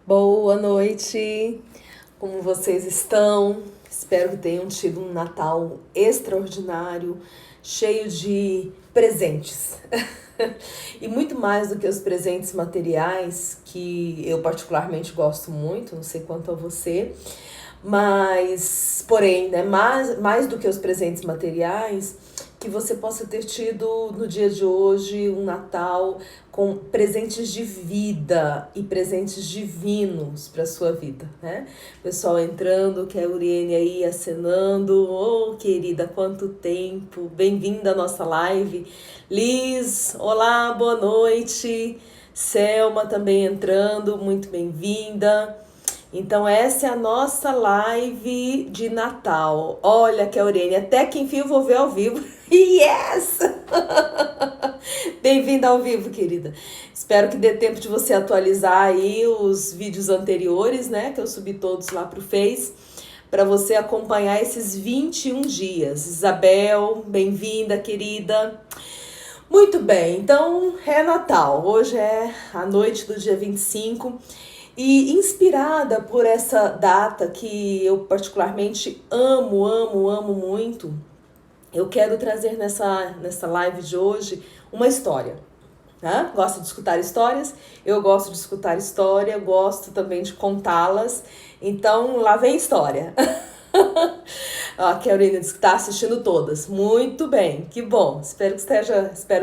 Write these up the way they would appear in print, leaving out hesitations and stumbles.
Boa noite, como vocês estão? Espero que tenham tido um Natal extraordinário, cheio de presentes. E muito mais do que os presentes materiais, que eu particularmente gosto muito, não sei quanto a você, mas, porém, né, mais do que os presentes materiais, que você possa ter tido no dia de hoje um Natal com presentes de vida e presentes divinos para sua vida, né? Pessoal entrando, que é a Uriene aí acenando. Oh, querida, quanto tempo! Bem-vinda à nossa live. Liz, olá, boa noite. Selma também entrando, muito bem-vinda. Então essa é a nossa live de Natal. Olha que a Aurênia, até que enfim eu vou ver ao vivo. Yes! Bem-vinda ao vivo, querida. Espero que dê tempo de você atualizar aí os vídeos anteriores, né? Que eu subi todos lá pro Face, para você acompanhar esses 21 dias. Isabel, bem-vinda, querida. Muito bem, então é Natal. Hoje é a noite do dia 25. E inspirada por essa data que eu particularmente amo muito, eu quero trazer nessa live de hoje uma história. Né? Gosto de escutar histórias, eu gosto de escutar história, gosto também de contá-las. Então, lá vem história. A Carolina disse que está assistindo todas. Muito bem, que bom. Espero que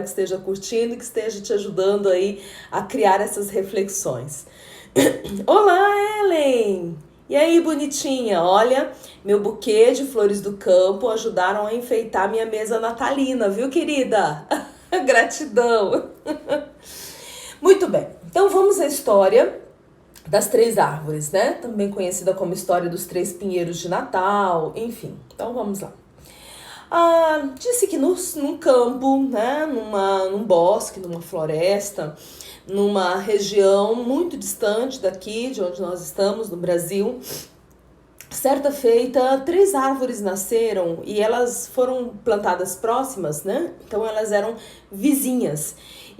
esteja curtindo e que esteja te ajudando aí a criar essas reflexões. Olá, Ellen! E aí, bonitinha? Olha, meu buquê de flores do campo ajudaram a enfeitar minha mesa natalina, viu, querida? Gratidão! Muito bem, então vamos à história das três árvores, né? Também conhecida como história dos três pinheiros de Natal, enfim. Então vamos lá. Disse que num campo, né, num bosque, numa floresta, numa região muito distante daqui, de onde nós estamos, no Brasil, certa feita, três árvores nasceram e elas foram plantadas próximas, né? Então elas eram vizinhas.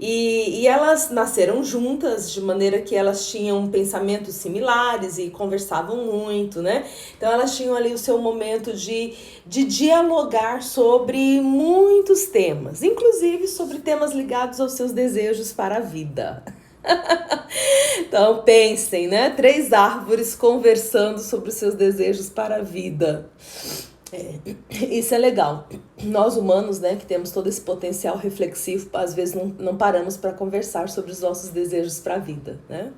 E elas nasceram juntas, de maneira que elas tinham pensamentos similares e conversavam muito, né? Então elas tinham ali o seu momento de dialogar sobre muitos temas, inclusive sobre temas ligados aos seus desejos para a vida. Então pensem, né? Três árvores conversando sobre os seus desejos para a vida. Isso é legal. Nós humanos, né, que temos todo esse potencial reflexivo, às vezes não paramos para conversar sobre os nossos desejos para a vida, né?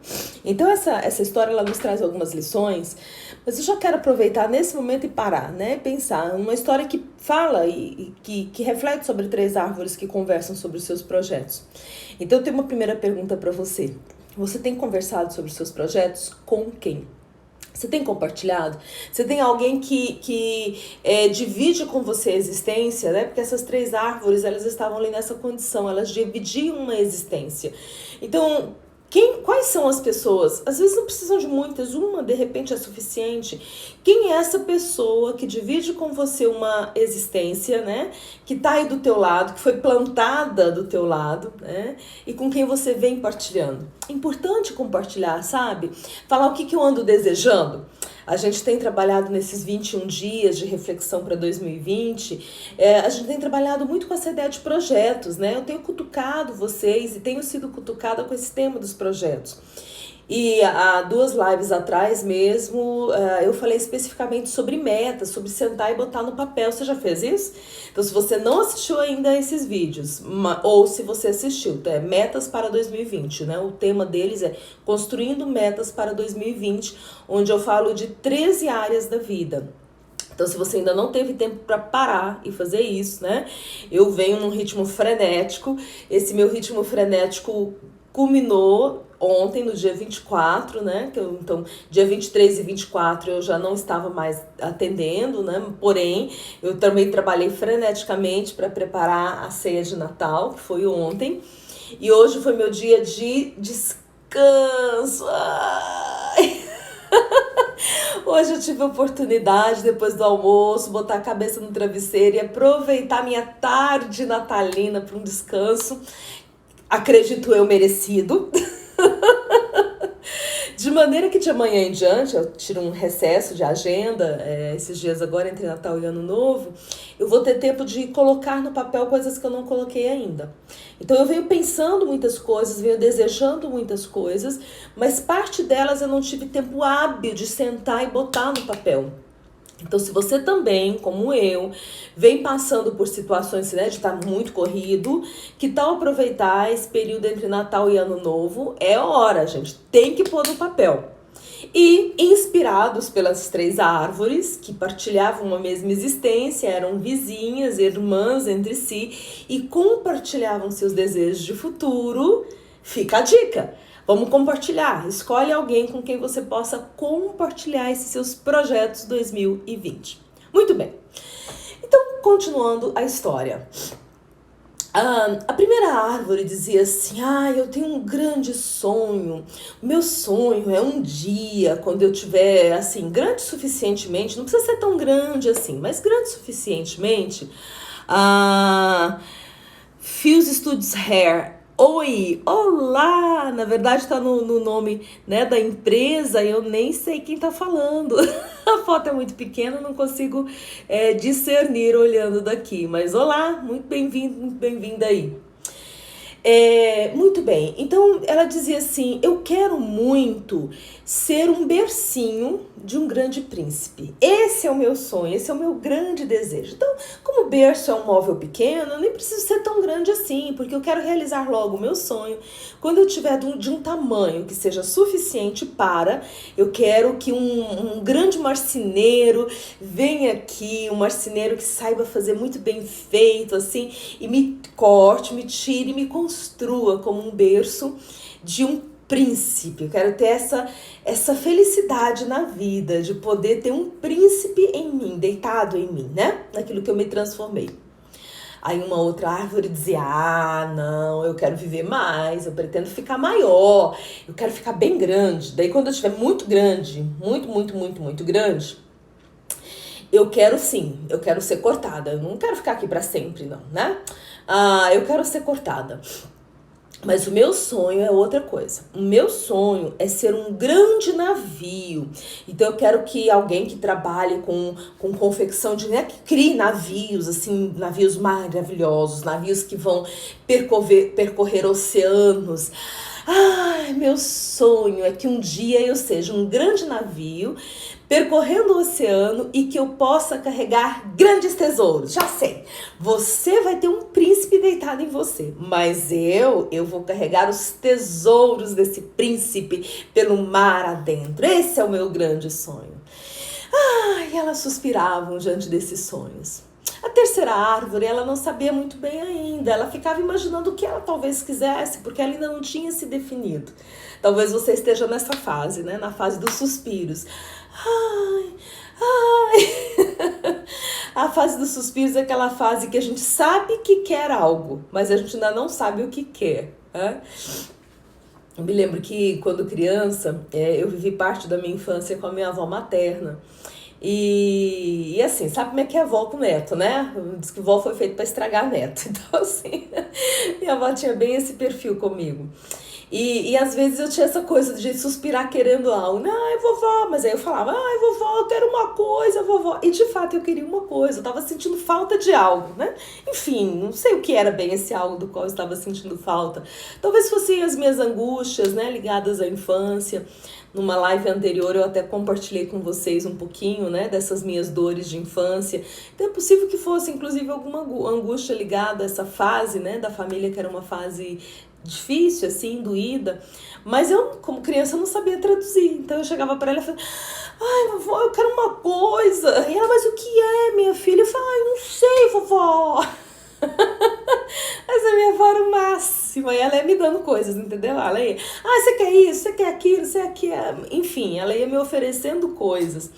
Então essa história ela nos traz algumas lições, mas eu já quero aproveitar nesse momento e parar, né? Pensar uma história que fala e que reflete sobre três árvores que conversam sobre os seus projetos. Então eu tenho uma primeira pergunta para você. Você tem conversado sobre os seus projetos com quem? Você tem compartilhado? Você tem alguém que divide com você a existência, né? Porque essas três árvores, elas estavam ali nessa condição, elas dividiam uma existência. Então, quais são as pessoas? Às vezes não precisam de muitas, uma de repente é suficiente. Quem é essa pessoa que divide com você uma existência, né? Que tá aí do teu lado, que foi plantada do teu lado, né? E com quem você vem partilhando. É importante compartilhar, sabe? Falar o que eu ando desejando. A gente tem trabalhado nesses 21 dias de reflexão para 2020, a gente tem trabalhado muito com essa ideia de projetos, né? Eu tenho cutucado vocês e tenho sido cutucada com esse tema dos projetos. E há 2 lives atrás mesmo, eu falei especificamente sobre metas, sobre sentar e botar no papel. Você já fez isso? Então, se você não assistiu ainda esses vídeos, ou se você assistiu, é Metas para 2020, né? O tema deles é Construindo Metas para 2020, onde eu falo de 13 áreas da vida. Então, se você ainda não teve tempo para parar e fazer isso, né? Eu venho num ritmo frenético. Esse meu ritmo frenético culminou ontem, no dia 24, né? Então, dia 23 e 24 eu já não estava mais atendendo, né? Porém, eu também trabalhei freneticamente para preparar a ceia de Natal, que foi ontem. E hoje foi meu dia de descanso. Ai! Hoje eu tive a oportunidade, depois do almoço, botar a cabeça no travesseiro e aproveitar minha tarde natalina para um descanso, acredito eu, merecido. De maneira que de amanhã em diante, eu tiro um recesso de agenda, esses dias agora, entre Natal e Ano Novo, eu vou ter tempo de colocar no papel coisas que eu não coloquei ainda. Então eu venho pensando muitas coisas, venho desejando muitas coisas, mas parte delas eu não tive tempo hábil de sentar e botar no papel. Então, se você também, como eu, vem passando por situações, né, de estar muito corrido, que tal aproveitar esse período entre Natal e Ano Novo? É hora, gente, tem que pôr no papel. E, inspirados pelas 3 árvores, que partilhavam uma mesma existência, eram vizinhas, irmãs entre si, e compartilhavam seus desejos de futuro, fica a dica. Vamos compartilhar. Escolhe alguém com quem você possa compartilhar esses seus projetos 2020. Muito bem. Então, continuando a história. A primeira árvore dizia assim: eu tenho um grande sonho. Meu sonho é um dia, quando eu tiver, assim, grande suficientemente, não precisa ser tão grande assim, mas grande suficientemente. Fuse Studios Hair. Oi, olá! Na verdade está no nome, né, da empresa e eu nem sei quem está falando. A foto é muito pequena, não consigo discernir olhando daqui. Mas olá, muito bem-vindo, muito bem-vinda aí. Muito bem, então ela dizia assim: eu quero muito ser um bercinho de um grande príncipe. Esse é o meu sonho, esse é o meu grande desejo. Então, como o berço é um móvel pequeno, eu nem preciso ser tão grande assim, porque eu quero realizar logo o meu sonho. Quando eu tiver de um tamanho que seja suficiente eu quero que um grande marceneiro venha aqui, um marceneiro que saiba fazer muito bem feito, assim, e me corte, me tire, me construa como um berço de um príncipe. Eu quero ter essa felicidade na vida, de poder ter um príncipe em mim, deitado em mim, né? Naquilo que eu me transformei. Aí uma outra árvore dizia: não, eu quero viver mais, eu pretendo ficar maior, eu quero ficar bem grande. Daí quando eu estiver muito grande, muito grande, eu quero ser cortada. Eu não quero ficar aqui para sempre, não, né? Eu quero ser cortada. Mas o meu sonho é outra coisa. O meu sonho é ser um grande navio. Então eu quero que alguém que trabalhe com confecção de, né, que crie navios, assim, navios maravilhosos, navios que vão percorrer oceanos. Meu sonho é que um dia eu seja um grande navio percorrendo o oceano e que eu possa carregar grandes tesouros. Já sei, você vai ter um príncipe deitado em você, mas eu vou carregar os tesouros desse príncipe pelo mar adentro. Esse é o meu grande sonho. E elas suspiravam diante desses sonhos. A terceira árvore, ela não sabia muito bem ainda. Ela ficava imaginando o que ela talvez quisesse, porque ela ainda não tinha se definido. Talvez você esteja nessa fase, né? Na fase dos suspiros. A fase dos suspiros é aquela fase que a gente sabe que quer algo, mas a gente ainda não sabe o que quer, né? Eu me lembro que quando criança, eu vivi parte da minha infância com a minha avó materna. E assim, sabe como é que é avó com neto, né? Diz que vó foi feito para estragar neto. Então assim, minha avó tinha bem esse perfil comigo. E às vezes eu tinha essa coisa de suspirar querendo algo. Vovó, mas aí eu falava: vovó, eu quero uma coisa, vovó. E de fato eu queria uma coisa, eu tava sentindo falta de algo, né? Enfim, não sei o que era bem esse algo do qual eu estava sentindo falta. Talvez fossem as minhas angústias, né, ligadas à infância. Numa live anterior eu até compartilhei com vocês um pouquinho, né, dessas minhas dores de infância. Então é possível que fosse inclusive alguma angústia ligada a essa fase, né, da família, que era uma fase difícil, assim, doída. Mas eu, como criança, não sabia traduzir. Então eu chegava para ela e falava: vovó, eu quero uma coisa. E ela: mas o que é, minha filha? Eu falava: não sei, vovó. Mas a minha avó era o máximo. E ela ia me dando coisas, entendeu? Ela ia: você quer isso, você quer aquilo, você quer... Enfim, ela ia me oferecendo coisas.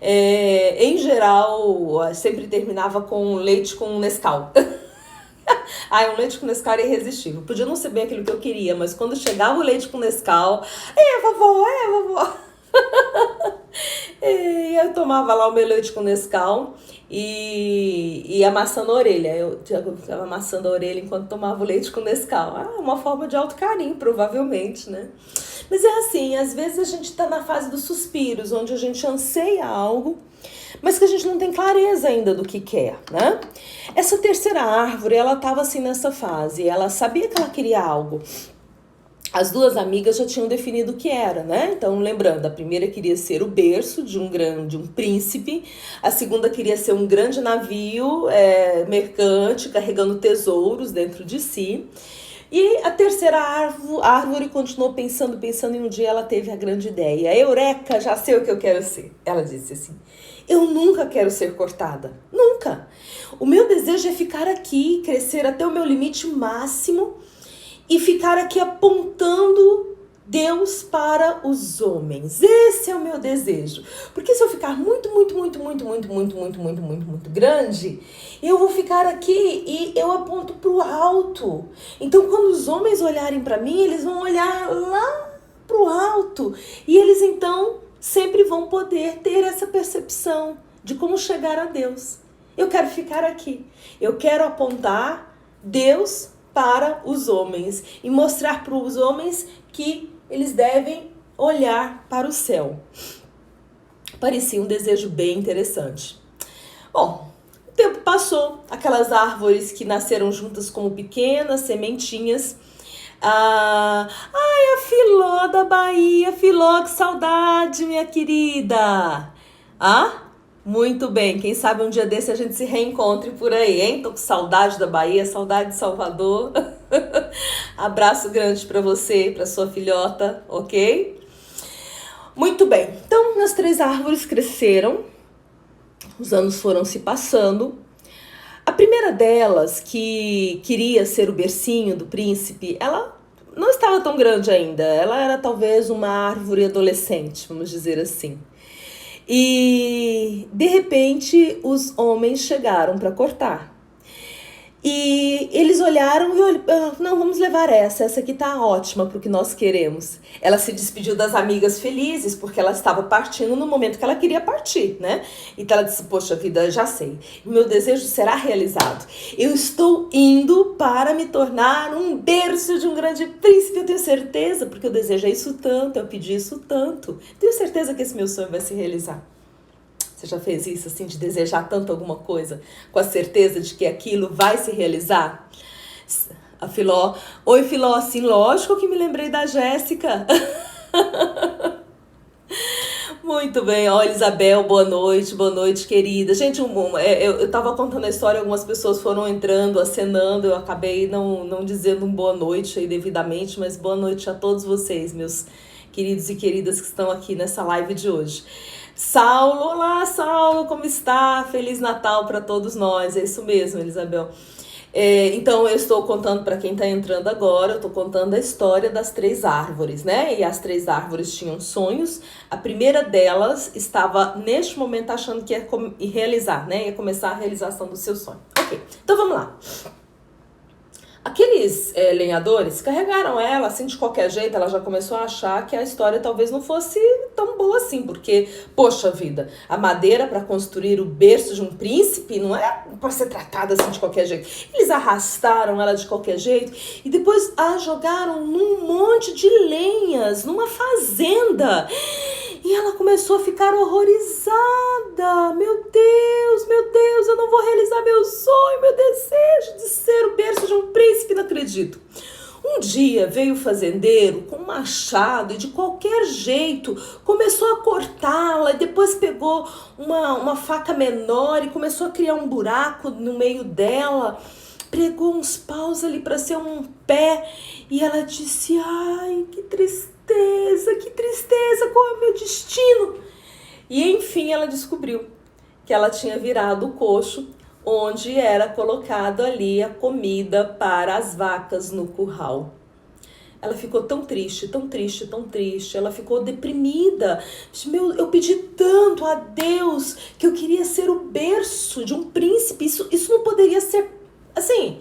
Em geral, sempre terminava com leite com Nescau. Um leite com Nescau era irresistível. Podia não ser bem aquilo que eu queria, mas quando chegava o leite com Nescau: vovó. E eu tomava lá o meu leite com Nescau e amassando a orelha. Eu ficava amassando a orelha enquanto tomava o leite com Nescau. Uma forma de alto carinho, provavelmente, né? Mas é assim, às vezes a gente está na fase dos suspiros, onde a gente anseia algo, mas que a gente não tem clareza ainda do que quer, né? Essa terceira árvore, ela estava assim nessa fase, ela sabia que ela queria algo. As duas amigas já tinham definido o que era, né? Então, lembrando, a primeira queria ser o berço de um príncipe, a segunda queria ser um grande navio mercante, carregando tesouros dentro de si. E a terceira árvore continuou pensando, e um dia ela teve a grande ideia. Eureka, já sei o que eu quero ser. Ela disse assim, eu nunca quero ser cortada, nunca. O meu desejo é ficar aqui, crescer até o meu limite máximo e ficar aqui apontando Deus para os homens. Esse é o meu desejo. Porque se eu ficar muito grande, eu vou ficar aqui e eu aponto para o alto. Então, quando os homens olharem para mim, eles vão olhar lá para o alto. E eles, então, sempre vão poder ter essa percepção de como chegar a Deus. Eu quero ficar aqui. Eu quero apontar Deus para os homens e mostrar para os homens que eles devem olhar para o céu. Parecia um desejo bem interessante. Bom, o tempo passou, aquelas árvores que nasceram juntas como pequenas sementinhas. A Filó da Bahia, Filó, que saudade, minha querida. Muito bem, quem sabe um dia desse a gente se reencontre por aí, hein? Tô com saudade da Bahia, saudade de Salvador. Abraço grande para você, para sua filhota, ok? Muito bem, então as 3 árvores cresceram, os anos foram se passando. A primeira delas, que queria ser o bercinho do príncipe, ela não estava tão grande ainda, ela era talvez uma árvore adolescente, vamos dizer assim. E, de repente, os homens chegaram para cortar. E eles olharam e não, vamos levar essa aqui tá ótima para o que nós queremos. Ela se despediu das amigas felizes, porque ela estava partindo no momento que ela queria partir, né? Então ela disse, poxa vida, já sei, o meu desejo será realizado. Eu estou indo para me tornar um berço de um grande príncipe, eu tenho certeza, porque eu desejo isso tanto, eu pedi isso tanto. Tenho certeza que esse meu sonho vai se realizar. Você já fez isso, assim, de desejar tanto alguma coisa, com a certeza de que aquilo vai se realizar? A Filó, oi Filó, assim, lógico que me lembrei da Jéssica. Muito bem, ó, Isabel, boa noite, querida. Gente, eu tava contando a história, algumas pessoas foram entrando, acenando, eu acabei não dizendo um boa noite aí devidamente, mas boa noite a todos vocês, meus queridos e queridas que estão aqui nessa live de hoje. Saulo, olá Saulo, como está? Feliz Natal para todos nós, é isso mesmo, Elisabel. Então eu estou contando para quem está entrando agora, eu estou contando a história das 3 árvores, né? E as 3 árvores tinham sonhos. A primeira delas estava neste momento achando que ia realizar, né? Ia começar a realização do seu sonho. Ok, então vamos lá. Aqueles lenhadores carregaram ela assim de qualquer jeito, ela já começou a achar que a história talvez não fosse tão boa assim, porque, poxa vida, a madeira para construir o berço de um príncipe não é para ser tratada assim de qualquer jeito. Eles arrastaram ela de qualquer jeito e depois a jogaram num monte de lenhas, numa fazenda. E ela começou a ficar horrorizada. Meu Deus, eu não vou realizar meu sonho, meu desejo de ser o berço de um príncipe, não acredito. Um dia veio o fazendeiro com um machado e de qualquer jeito começou a cortá-la e depois pegou uma faca menor e começou a criar um buraco no meio dela. Pregou uns paus ali para ser um pé e ela disse, ai, que tristeza, qual é o meu destino? E enfim ela descobriu que ela tinha virado o coxo onde era colocado ali a comida para as vacas no curral. Ela ficou tão triste, ela ficou deprimida. Eu pedi tanto a Deus que eu queria ser o berço de um príncipe, isso não poderia ser, assim,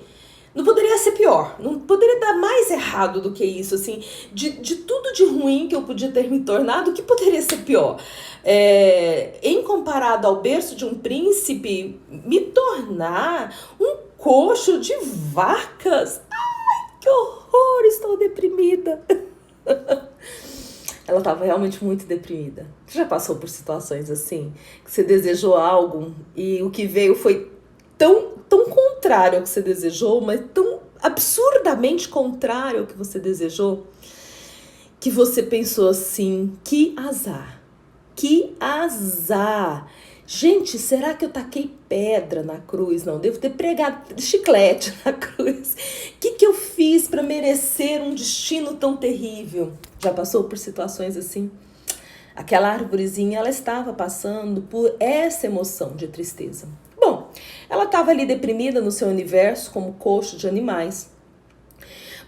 não poderia ser pior, não poderia dar mais errado do que isso, assim, de tudo de ruim que eu podia ter me tornado, o que poderia ser pior? Em comparado ao berço de um príncipe, me tornar um coxo de vacas, ai, que horror, estou deprimida. Ela estava realmente muito deprimida. Você já passou por situações assim? Que você desejou algo e o que veio foi tão contrário ao que você desejou, mas tão absurdamente contrário ao que você desejou, que você pensou assim, que azar, que azar. Gente, será que eu taquei pedra na cruz? Não, devo ter pregado chiclete na cruz. O que eu fiz para merecer um destino tão terrível? Já passou por situações assim? Aquela árvorezinha, ela estava passando por essa emoção de tristeza. Bom, ela estava ali deprimida no seu universo como coxo de animais.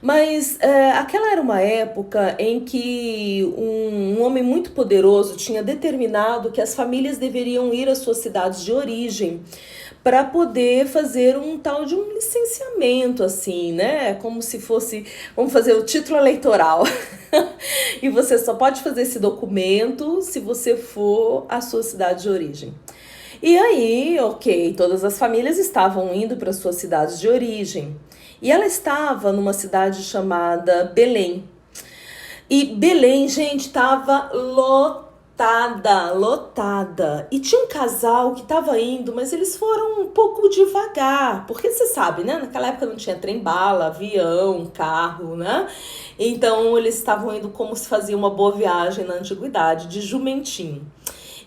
Mas aquela era uma época em que um homem muito poderoso tinha determinado que as famílias deveriam ir às suas cidades de origem para poder fazer um tal de um licenciamento, assim, né? Como se fosse, vamos fazer o título eleitoral. E você só pode fazer esse documento se você for à sua cidade de origem. E aí, ok, todas as famílias estavam indo para suas cidades de origem. E ela estava numa cidade chamada Belém. E Belém, gente, estava lotada. E tinha um casal que estava indo, mas eles foram um pouco devagar. Porque você sabe, né? Naquela época não tinha trem-bala, avião, carro, né? Então eles estavam indo como se fazia uma boa viagem na antiguidade, de jumentinho.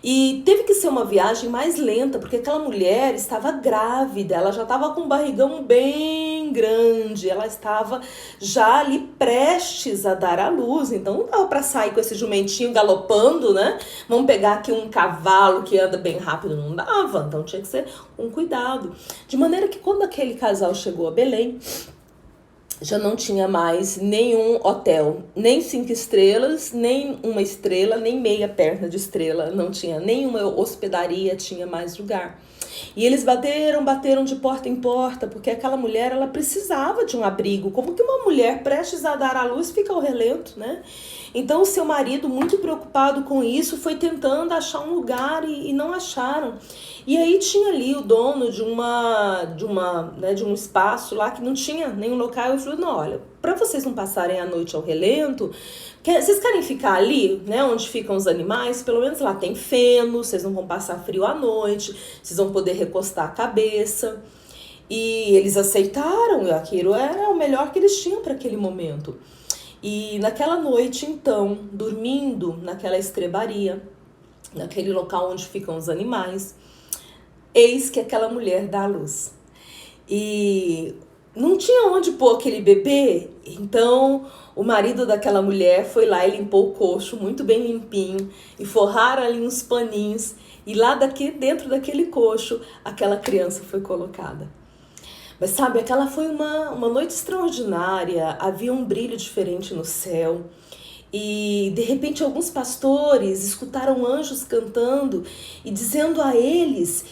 E teve que ser uma viagem mais lenta, porque aquela mulher estava grávida, ela já estava com um barrigão bem grande, ela estava já ali prestes a dar à luz, então não dava para sair com esse jumentinho galopando, né? Vamos pegar aqui um cavalo que anda bem rápido, não dava, então tinha que ser com cuidado. De maneira que quando aquele casal chegou a Belém, já não tinha mais nenhum hotel, nem 5 estrelas, nem 1 estrela, nem meia perna de estrela, não tinha nenhuma hospedaria, tinha mais lugar. E eles bateram de porta em porta, porque aquela mulher, ela precisava de um abrigo. Como que uma mulher prestes a dar à luz fica ao relento, né? Então o seu marido, muito preocupado com isso, foi tentando achar um lugar e não acharam. E aí tinha ali o dono de um espaço lá que não tinha nenhum local. Eu falei, não, olha, para vocês não passarem a noite ao relento, vocês querem ficar ali, né, onde ficam os animais? Pelo menos lá tem feno, vocês não vão passar frio à noite, vocês vão poder recostar a cabeça. E eles aceitaram, aquilo era o melhor que eles tinham para aquele momento. E naquela noite, então, dormindo naquela estrebaria, naquele local onde ficam os animais, eis que aquela mulher dá à luz. E não tinha onde pôr aquele bebê, então o marido daquela mulher foi lá e limpou o coxo muito bem limpinho e forraram ali uns paninhos e lá dentro daquele coxo aquela criança foi colocada. Mas sabe, aquela foi uma noite extraordinária, havia um brilho diferente no céu. E de repente alguns pastores escutaram anjos cantando e dizendo a eles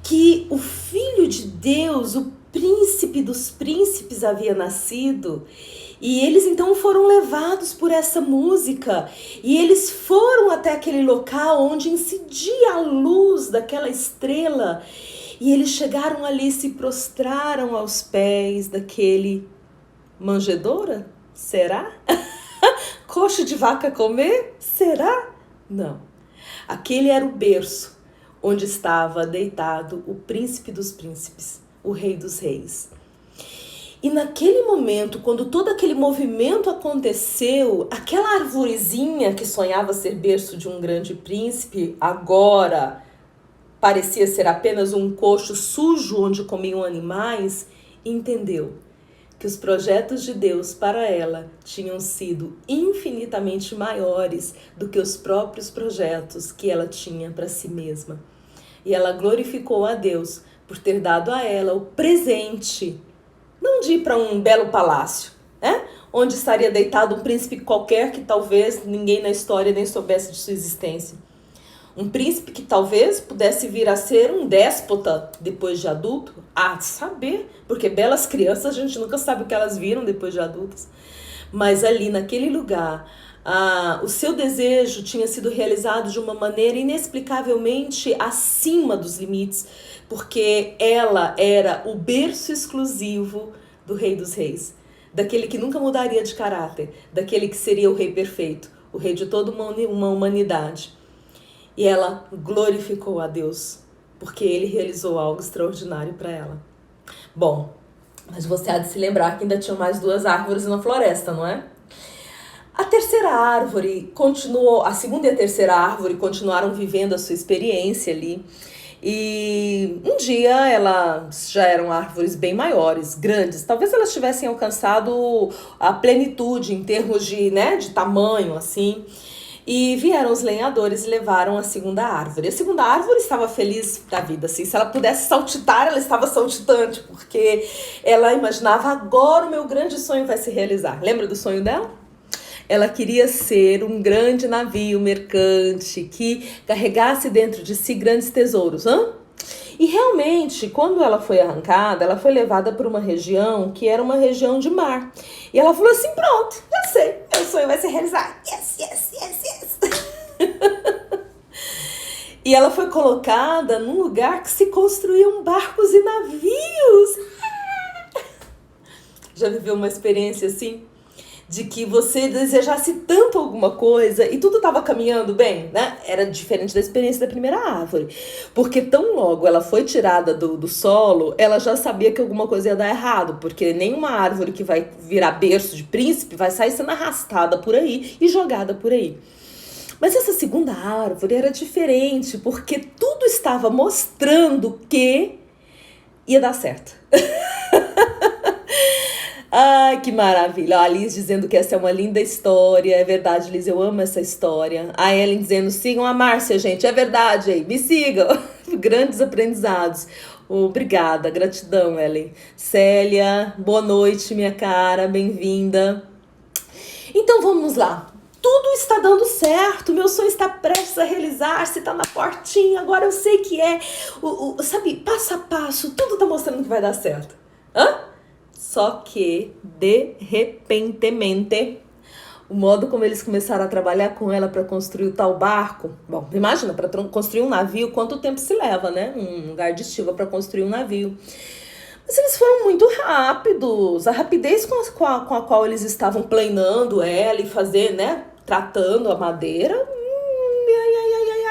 que o Filho de Deus, o príncipe dos príncipes, havia nascido. E eles então foram levados por essa música e eles foram até aquele local onde incidia a luz daquela estrela. E eles chegaram ali e se prostraram aos pés daquele manjedoura? Será? Coxo de vaca comer? Será? Não. Aquele era o berço onde estava deitado o príncipe dos príncipes, o rei dos reis. E naquele momento, quando todo aquele movimento aconteceu, aquela arvorezinha que sonhava ser berço de um grande príncipe, agora parecia ser apenas um coxo sujo onde comiam animais, entendeu que os projetos de Deus para ela tinham sido infinitamente maiores do que os próprios projetos que ela tinha para si mesma. E ela glorificou a Deus por ter dado a ela o presente, não de ir para um belo palácio, né? Onde estaria deitado um príncipe qualquer que talvez ninguém na história nem soubesse de sua existência. Um príncipe que talvez pudesse vir a ser um déspota depois de adulto, a saber, porque belas crianças a gente nunca sabe o que elas viram depois de adultas. Mas ali naquele lugar, o seu desejo tinha sido realizado de uma maneira inexplicavelmente acima dos limites, porque ela era o berço exclusivo do Rei dos Reis, daquele que nunca mudaria de caráter, daquele que seria o rei perfeito, o rei de toda uma humanidade. E ela glorificou a Deus, porque ele realizou algo extraordinário para ela. Bom, mas você há de se lembrar que ainda tinham mais 2 árvores na floresta, não é? A terceira árvore continuou, a segunda e a terceira árvore continuaram vivendo a sua experiência ali. E um dia elas já eram árvores bem maiores, grandes. Talvez elas tivessem alcançado a plenitude em termos de, né, de tamanho, assim. E vieram os lenhadores e levaram a segunda árvore. A segunda árvore estava feliz da vida, assim. Se ela pudesse saltitar, ela estava saltitante, porque ela imaginava, agora o meu grande sonho vai se realizar. Lembra do sonho dela? Ela queria ser um grande navio mercante que carregasse dentro de si grandes tesouros. E realmente, quando ela foi arrancada, ela foi levada para uma região que era uma região de mar. E ela falou assim, pronto, já sei, meu sonho vai se realizar. Yes, yes, yes, yes. E ela foi colocada num lugar que se construíam barcos e navios. Já viveu uma experiência assim? De que você desejasse tanto alguma coisa e tudo estava caminhando bem, né? Era diferente da experiência da primeira árvore. Porque tão logo ela foi tirada do solo, ela já sabia que alguma coisa ia dar errado. Porque nenhuma árvore que vai virar berço de príncipe vai sair sendo arrastada por aí e jogada por aí. Mas essa segunda árvore era diferente, porque tudo estava mostrando que ia dar certo. Ai, que maravilha. A Liz dizendo que essa é uma linda história. É verdade, Liz, eu amo essa história. A Ellen dizendo, sigam a Márcia, gente. É verdade, aí. Me sigam. Grandes aprendizados. Obrigada, gratidão, Ellen. Célia, boa noite, minha cara. Bem-vinda. Então, vamos lá. Tudo está dando certo. Meu sonho está prestes a realizar-se. Está na portinha. Agora eu sei que é. Sabe, passo a passo. Tudo está mostrando que vai dar certo. Só que, de repentemente, o modo como eles começaram a trabalhar com ela para construir o tal barco... Bom, imagina, para construir um navio, quanto tempo se leva, né? Um lugar de estiva para construir um navio. Mas eles foram muito rápidos. A rapidez com a qual eles estavam planando ela e fazer, né? Tratando a madeira.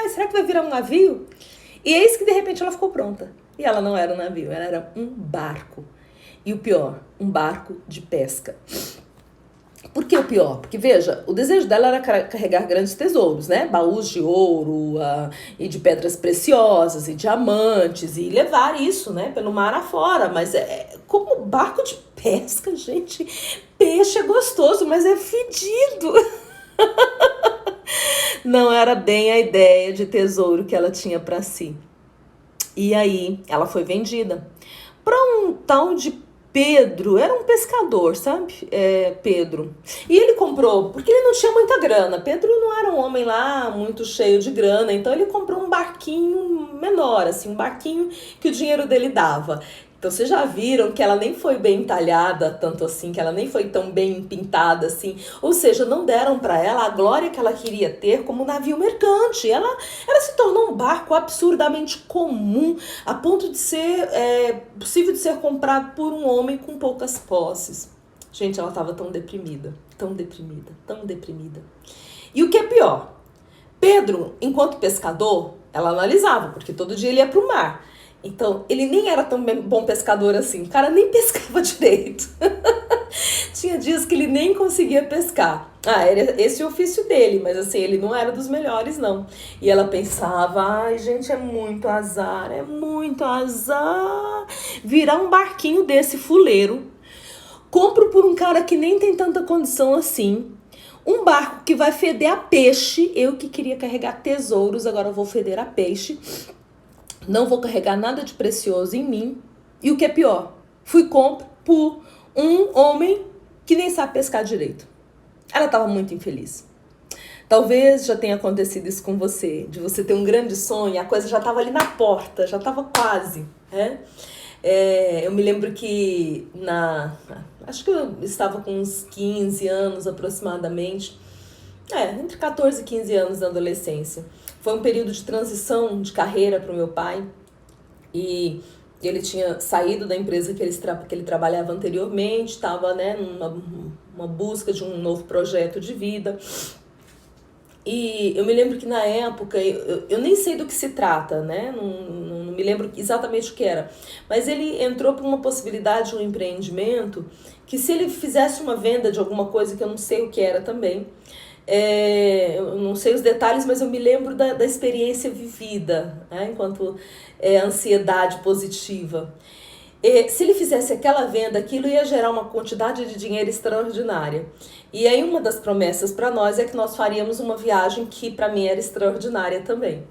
Será que vai virar um navio? E eis que, de repente, ela ficou pronta. E ela não era um navio, ela era um barco. E o pior, um barco de pesca. Por que o pior? Porque, veja, o desejo dela era carregar grandes tesouros, né? Baús de ouro, e de pedras preciosas, e diamantes, e levar isso, né? Pelo mar afora. Mas como barco de pesca, gente, peixe é gostoso, mas é fedido. Não era bem a ideia de tesouro que ela tinha para si. E aí, ela foi vendida para um tal de Pedro, era um pescador, sabe? Pedro. E ele comprou, porque ele não tinha muita grana. Pedro não era um homem lá muito cheio de grana, então ele comprou um barquinho menor, assim, um barquinho que o dinheiro dele dava. Então vocês já viram que ela nem foi bem entalhada tanto assim, que ela nem foi tão bem pintada assim. Ou seja, não deram para ela a glória que ela queria ter como navio mercante. Ela se tornou um barco absurdamente comum, a ponto de ser possível de ser comprado por um homem com poucas posses. Gente, ela estava tão deprimida, tão deprimida, tão deprimida. E o que é pior? Pedro, enquanto pescador, ela analisava, porque todo dia ele ia para o mar. Então, ele nem era tão bom pescador assim. O cara nem pescava direito. Tinha dias que ele nem conseguia pescar. Era esse o ofício dele, mas assim, ele não era dos melhores, não. E ela pensava, ai, gente, é muito azar virar um barquinho desse fuleiro. Compro por um cara que nem tem tanta condição assim. Um barco que vai feder a peixe. Eu que queria carregar tesouros, agora eu vou feder a peixe. Não vou carregar nada de precioso em mim. E o que é pior, fui compra por um homem que nem sabe pescar direito. Ela estava muito infeliz. Talvez já tenha acontecido isso com você, de você ter um grande sonho, a coisa já estava ali na porta, já estava quase. Eu me lembro que acho que eu estava com uns 15 anos aproximadamente, entre 14 e 15 anos na adolescência. Foi um período de transição de carreira para o meu pai e ele tinha saído da empresa que ele trabalhava anteriormente, estava numa busca de um novo projeto de vida. E eu me lembro que na época, eu nem sei do que se trata, né? Não me lembro exatamente o que era. Mas ele entrou para uma possibilidade de um empreendimento que se ele fizesse uma venda de alguma coisa que eu não sei o que era também, eu não sei os detalhes, mas eu me lembro da experiência vivida, né? Enquanto ansiedade positiva. Se ele fizesse aquela venda, aquilo ia gerar uma quantidade de dinheiro extraordinária. E aí uma das promessas para nós é que nós faríamos uma viagem que para mim era extraordinária também.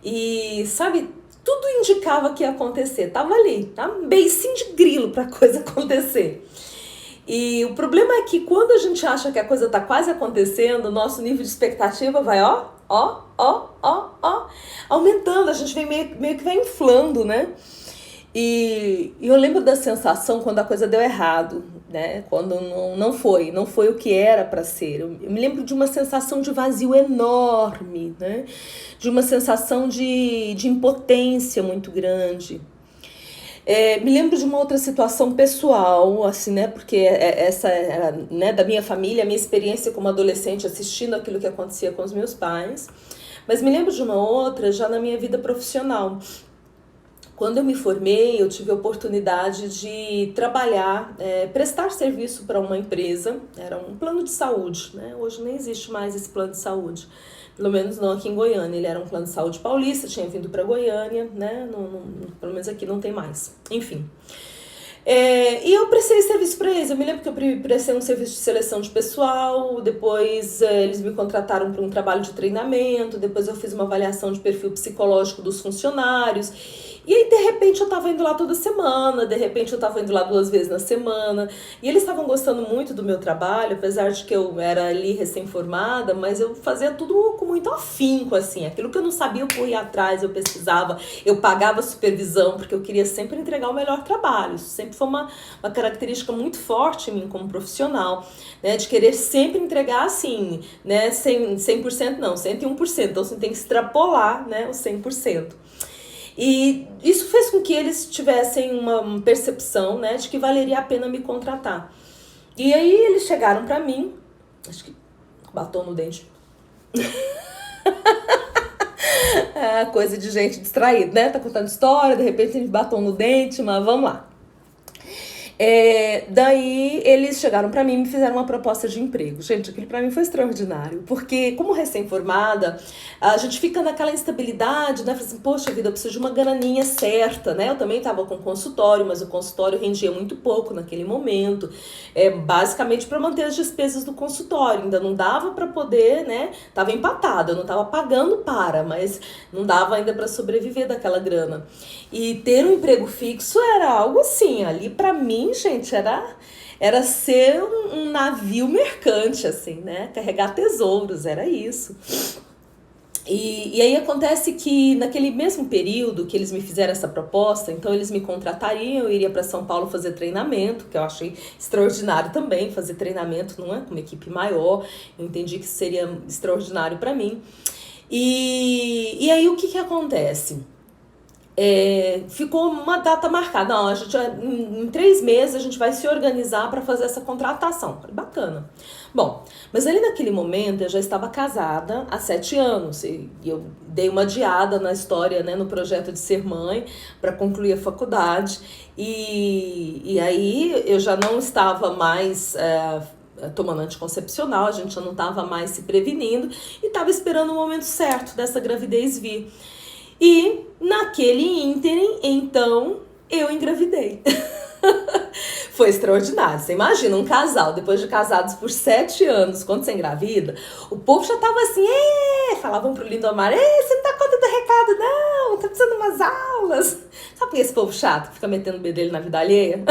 E sabe, tudo indicava que ia acontecer. Tava ali, tá? Um beicinho de grilo para a coisa acontecer. E o problema é que quando a gente acha que a coisa tá quase acontecendo, o nosso nível de expectativa vai aumentando. A gente vem meio que vai inflando, né? E eu lembro da sensação quando a coisa deu errado, né? Quando não foi o que era para ser. Eu me lembro de uma sensação de vazio enorme, né? De uma sensação de impotência muito grande. Me lembro de uma outra situação pessoal, assim, né? Porque essa era, né, da minha família, a minha experiência como adolescente assistindo aquilo que acontecia com os meus pais. Mas me lembro de uma outra já na minha vida profissional. Quando eu me formei, eu tive a oportunidade de trabalhar, prestar serviço para uma empresa, era um plano de saúde, né? Hoje nem existe mais esse plano de saúde, pelo menos não aqui em Goiânia. Ele era um plano de saúde paulista, tinha vindo para Goiânia, né? Pelo menos aqui não tem mais, enfim. E eu prestei serviço para eles. Eu me lembro que eu prestei um serviço de seleção de pessoal, depois eles me contrataram para um trabalho de treinamento, depois eu fiz uma avaliação de perfil psicológico dos funcionários. E aí, de repente, eu tava indo lá toda semana, de repente eu tava indo lá 2 vezes na semana. E eles estavam gostando muito do meu trabalho, apesar de que eu era ali recém-formada, mas eu fazia tudo com muito afinco, assim. Aquilo que eu não sabia, eu corria atrás, eu pesquisava, eu pagava supervisão, porque eu queria sempre entregar o melhor trabalho. Isso sempre foi uma característica muito forte em mim como profissional, né? De querer sempre entregar assim, né? 100% não, 101%. Então, você tem que extrapolar, né, os 100%. E isso fez com que eles tivessem uma percepção, né, de que valeria a pena me contratar. E aí eles chegaram pra mim, acho que batom no dente. Coisa de gente distraída, né? Tá contando história, de repente tem batom no dente, mas vamos lá. Daí eles chegaram pra mim e me fizeram uma proposta de emprego. Gente, aquilo pra mim foi extraordinário, porque como recém-formada, a gente fica naquela instabilidade, né? Assim, poxa vida, eu preciso de uma graninha certa, né? Eu também tava com consultório, mas o consultório rendia muito pouco naquele momento, basicamente para manter as despesas do consultório. Ainda não dava para poder, né? Tava empatado, eu não tava pagando mas não dava ainda para sobreviver daquela grana. E ter um emprego fixo era algo assim, ali pra mim, gente, era ser um navio mercante, assim, né? Carregar tesouros, era isso. E aí acontece que naquele mesmo período que eles me fizeram essa proposta, então eles me contratariam, eu iria para São Paulo fazer treinamento, que eu achei extraordinário também, fazer treinamento, não é, com uma equipe maior, eu entendi que seria extraordinário para mim. E aí o que acontece? Ficou uma data marcada. Não, a gente, em 3 meses a gente vai se organizar para fazer essa contratação. Falei, bacana. Bom, mas ali naquele momento eu já estava casada há 7 anos e eu dei uma adiada na história, né, no projeto de ser mãe para concluir a faculdade e aí eu já não estava mais tomando anticoncepcional, a gente já não estava mais se prevenindo e estava esperando o momento certo dessa gravidez vir. E naquele ínterim, então, eu engravidei. Foi extraordinário. Você imagina um casal, depois de casados por 7 anos, quando você engravida, o povo já tava assim, falavam pro Lindomar, você não dá conta do recado, não, tá precisando de umas aulas. Sabe por que esse povo chato que fica metendo o bedelho na vida alheia?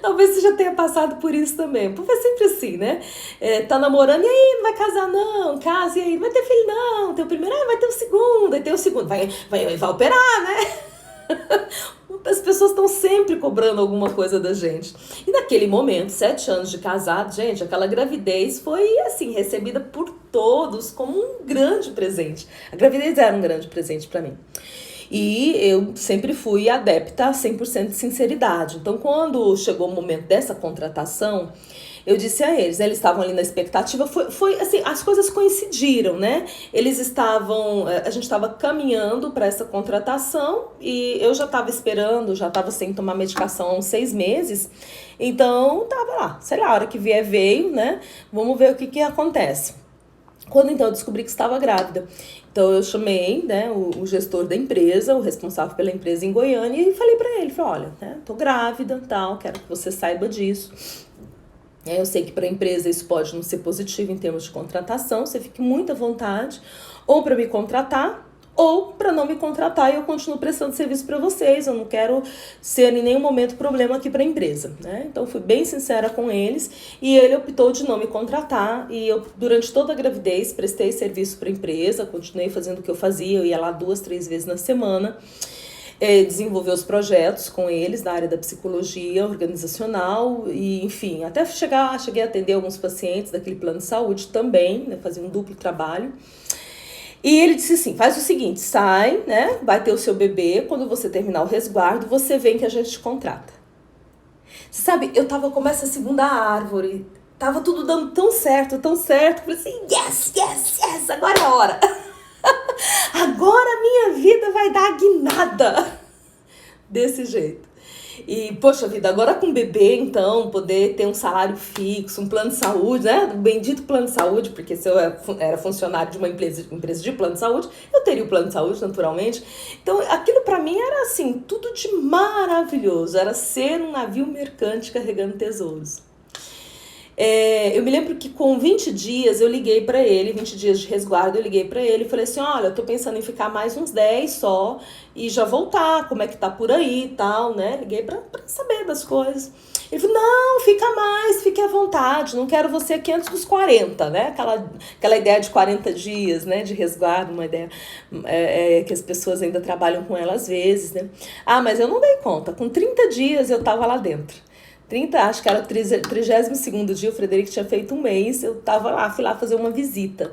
Talvez você já tenha passado por isso também. O povo é sempre assim, né? Tá namorando, e aí, não vai casar não? Casa, e aí, não vai ter filho não? Tem o primeiro, vai ter o segundo, aí tem o segundo. Vai operar, né? As pessoas estão sempre cobrando alguma coisa da gente. E naquele momento, 7 anos de casado, gente, aquela gravidez foi, assim, recebida por todos como um grande presente. A gravidez era um grande presente para mim. E eu sempre fui adepta a 100% de sinceridade. Então, quando chegou o momento dessa contratação, Eu disse a eles, né, eles estavam ali na expectativa, foi assim, as coisas coincidiram, né? Eles estavam, a gente estava caminhando para essa contratação e eu já estava esperando, já estava sem tomar medicação há uns 6 meses, então tava lá, sei lá, a hora que vier veio, né? Vamos ver o que acontece. Quando então eu descobri que estava grávida, então eu chamei, né, o gestor da empresa, o responsável pela empresa em Goiânia e falei para ele, falei, olha, né, tô grávida, tal, quero que você saiba disso. Eu sei que para a empresa isso pode não ser positivo em termos de contratação, você fique muito à vontade, ou para me contratar, ou para não me contratar e eu continuo prestando serviço para vocês, eu não quero ser em nenhum momento problema aqui para a empresa, né? Então fui bem sincera com eles e ele optou de não me contratar e eu durante toda a gravidez prestei serviço para a empresa, continuei fazendo o que eu fazia, eu ia lá 2, 3 vezes na semana, desenvolver os projetos com eles na área da psicologia organizacional e, enfim, até cheguei a atender alguns pacientes daquele plano de saúde também, né, fazer um duplo trabalho. E ele disse assim, faz o seguinte, sai, né, vai ter o seu bebê, quando você terminar o resguardo, você vem que a gente te contrata. Você sabe, eu tava como essa segunda árvore, tava tudo dando tão certo, falei assim, yes, agora é a hora. Agora a minha vida vai dar guinada. Desse jeito. E, poxa vida, agora com bebê, então, poder ter um salário fixo, um plano de saúde, né? Um bendito plano de saúde, porque se eu era funcionário de uma empresa de plano de saúde, eu teria o plano de saúde, naturalmente. Então, aquilo pra mim era, assim, tudo de maravilhoso. Era ser um navio mercante carregando tesouros. Eu me lembro que com 20 dias eu liguei pra ele, 20 dias de resguardo, eu liguei pra ele e falei assim, olha, eu tô pensando em ficar mais uns 10 só e já voltar, como é que tá por aí e tal, né? Liguei pra saber das coisas. Ele falou, não, fica mais, fique à vontade, não quero você aqui antes dos 40, né? Aquela ideia de 40 dias, né, de resguardo, uma ideia que as pessoas ainda trabalham com ela às vezes, né? Ah, mas eu não dei conta, com 30 dias eu tava lá dentro. Acho que era o 32º dia, o Frederico tinha feito um mês, eu fui lá fazer uma visita.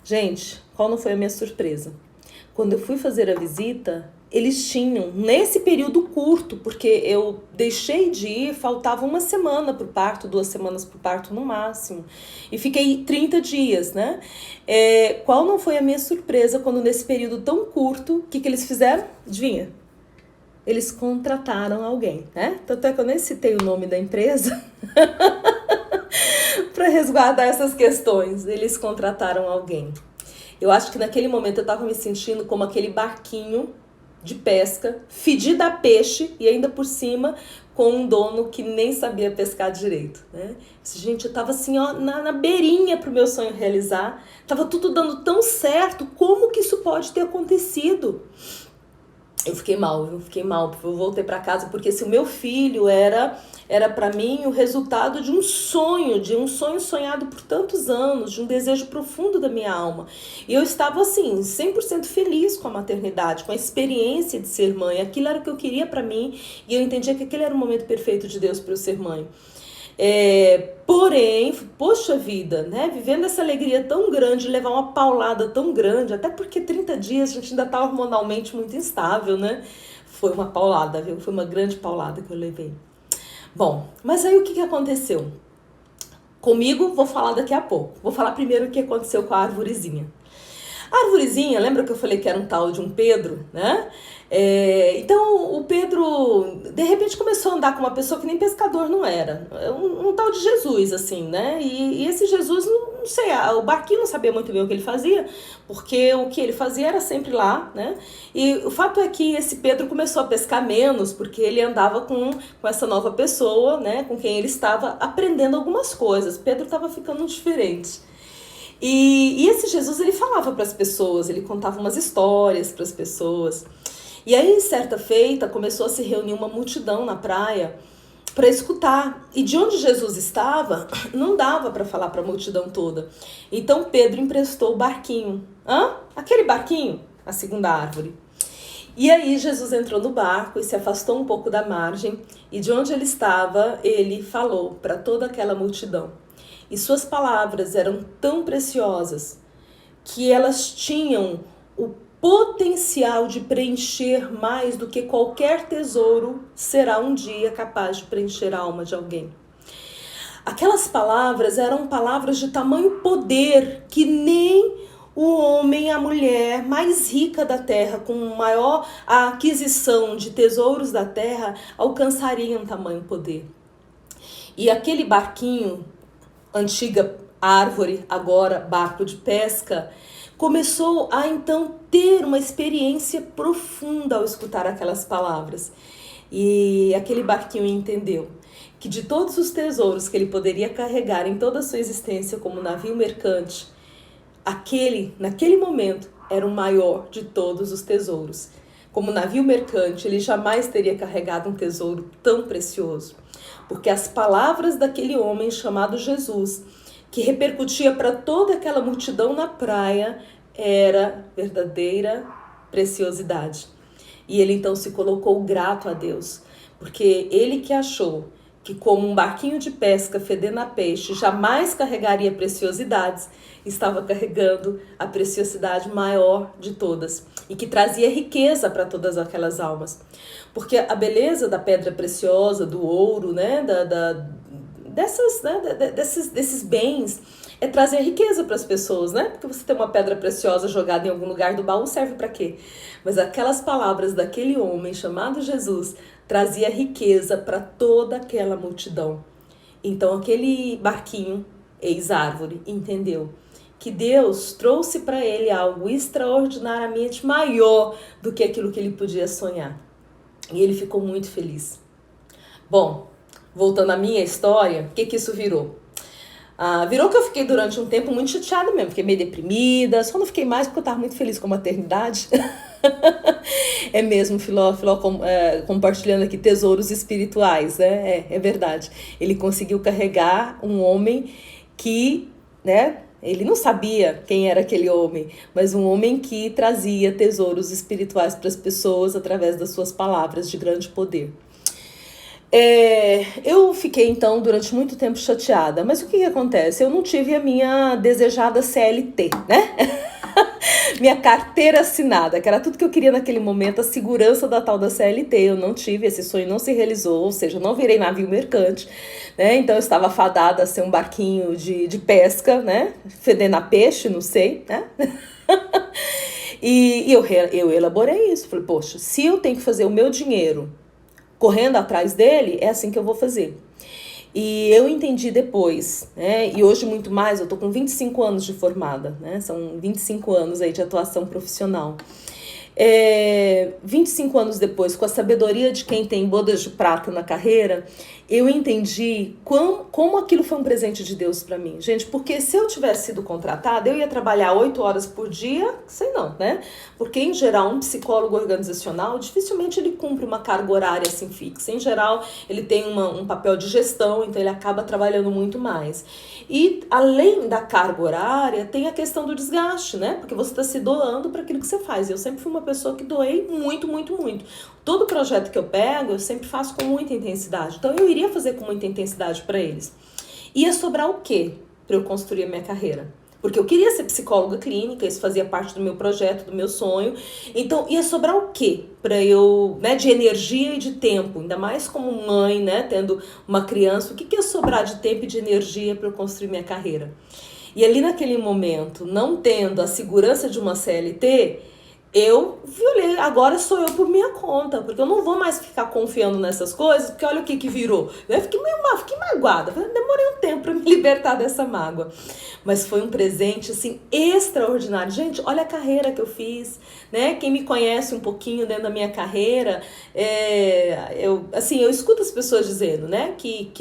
Gente, qual não foi a minha surpresa? Quando eu fui fazer a visita, eles tinham, nesse período curto, porque eu deixei de ir, faltava 1 semana para o parto, 2 semanas para o parto no máximo, e fiquei 30 dias, né? Qual não foi a minha surpresa quando nesse período tão curto, o que eles fizeram? Adivinha? Eles contrataram alguém, né? Tanto é que eu nem citei o nome da empresa para resguardar essas questões. Eles contrataram alguém. Eu acho que naquele momento eu estava me sentindo como aquele barquinho de pesca, fedido a peixe e ainda por cima com um dono que nem sabia pescar direito, né? Gente, eu tava assim, ó, na beirinha pro meu sonho realizar. Tava tudo dando tão certo, como que isso pode ter acontecido? Eu fiquei mal, eu voltei para casa, porque se o meu filho era para mim o resultado de um sonho sonhado por tantos anos, de um desejo profundo da minha alma. E eu estava assim, 100% feliz com a maternidade, com a experiência de ser mãe. Aquilo era o que eu queria para mim e eu entendia que aquele era o momento perfeito de Deus para eu ser mãe. Porém, poxa vida, né? Vivendo essa alegria tão grande, levar uma paulada tão grande, até porque 30 dias a gente ainda tá hormonalmente muito instável, né? Foi uma paulada, viu? Foi uma grande paulada que eu levei. Bom, mas aí o que aconteceu? Comigo, vou falar daqui a pouco. Vou falar primeiro o que aconteceu com a arvorezinha. A arvorezinha, lembra que eu falei que era um tal de um Pedro, né? Então o Pedro de repente começou a andar com uma pessoa que nem pescador não era, um tal de Jesus, assim, né? E esse Jesus, não sei, o barquinho não sabia muito bem o que ele fazia, porque o que ele fazia era sempre lá, né? E o fato é que esse Pedro começou a pescar menos, porque ele andava com essa nova pessoa, né? Com quem ele estava aprendendo algumas coisas. Pedro estava ficando diferente. E esse Jesus, ele falava para as pessoas, ele contava umas histórias para as pessoas. E aí, certa feita, começou a se reunir uma multidão na praia para escutar. E de onde Jesus estava, não dava para falar para a multidão toda. Então Pedro emprestou o barquinho. Aquele barquinho, a segunda árvore. E aí Jesus entrou no barco e se afastou um pouco da margem. E de onde ele estava, ele falou para toda aquela multidão. E suas palavras eram tão preciosas que elas tinham o potencial de preencher mais do que qualquer tesouro será um dia capaz de preencher a alma de alguém. Aquelas palavras eram palavras de tamanho poder que nem o homem, a mulher mais rica da terra, com maior aquisição de tesouros da terra, alcançariam tamanho poder. E aquele barquinho, antiga árvore, agora barco de pesca, começou a então ter uma experiência profunda ao escutar aquelas palavras. E aquele barquinho entendeu que de todos os tesouros que ele poderia carregar em toda a sua existência como navio mercante, aquele, naquele momento, era o maior de todos os tesouros. Como navio mercante, ele jamais teria carregado um tesouro tão precioso, porque as palavras daquele homem chamado Jesus, que repercutia para toda aquela multidão na praia, era verdadeira preciosidade. E ele então se colocou grato a Deus, porque ele que achou que como um barquinho de pesca fedendo a peixe jamais carregaria preciosidades, estava carregando a preciosidade maior de todas e que trazia riqueza para todas aquelas almas. Porque a beleza da pedra preciosa, do ouro, né, desses bens, é trazer riqueza para as pessoas, né? Porque você tem uma pedra preciosa jogada em algum lugar do baú, serve para quê? Mas aquelas palavras daquele homem chamado Jesus trazia riqueza para toda aquela multidão. Então aquele barquinho, ex-árvore, entendeu que Deus trouxe para ele algo extraordinariamente maior do que aquilo que ele podia sonhar. E ele ficou muito feliz. Bom, voltando à minha história, o que isso virou? Virou que eu fiquei durante um tempo muito chateada mesmo, fiquei meio deprimida, só não fiquei mais porque eu estava muito feliz com a maternidade. É mesmo, Filó compartilhando aqui tesouros espirituais, né? É verdade. Ele conseguiu carregar um homem que, né? Ele não sabia quem era aquele homem, mas um homem que trazia tesouros espirituais para as pessoas através das suas palavras de grande poder. Eu fiquei então durante muito tempo chateada, mas o que acontece? Eu não tive a minha desejada CLT, né? Minha carteira assinada, que era tudo que eu queria naquele momento, a segurança da tal da CLT, eu não tive, esse sonho não se realizou, ou seja, eu não virei navio mercante, né? Então eu estava fadada a ser um barquinho de pesca, né? Fedendo a peixe, não sei, né? E eu elaborei isso, falei, poxa, se eu tenho que fazer o meu dinheiro correndo atrás dele, é assim que eu vou fazer. E eu entendi depois, né? E hoje muito mais, eu tô com 25 anos de formada, né? São 25 anos aí de atuação profissional. 25 anos depois, com a sabedoria de quem tem bodas de prata na carreira, eu entendi como aquilo foi um presente de Deus para mim. Gente, porque se eu tivesse sido contratada, eu ia trabalhar 8 horas por dia, sei não, né? Porque, em geral, um psicólogo organizacional, dificilmente ele cumpre uma carga horária assim fixa. Em geral, ele tem um papel de gestão, então ele acaba trabalhando muito mais. E, além da carga horária, tem a questão do desgaste, né? Porque você está se doando para aquilo que você faz. Eu sempre fui uma pessoa que doei muito, muito, muito. Todo projeto que eu pego, eu sempre faço com muita intensidade. Então, eu iria fazer com muita intensidade para eles. Ia sobrar o quê para eu construir a minha carreira? Porque eu queria ser psicóloga clínica, isso fazia parte do meu projeto, do meu sonho. Então, ia sobrar o quê para eu, né, de energia e de tempo? Ainda mais como mãe, né, tendo uma criança, o que ia sobrar de tempo e de energia para eu construir minha carreira? E ali naquele momento, não tendo a segurança de uma CLT, eu falei, agora sou eu por minha conta, porque eu não vou mais ficar confiando nessas coisas, porque olha o que virou. Eu fiquei magoada, demorei um tempo para me libertar dessa mágoa. Mas foi um presente, assim, extraordinário. Gente, olha a carreira que eu fiz, né? Quem me conhece um pouquinho dentro da minha carreira, eu escuto as pessoas dizendo, né, que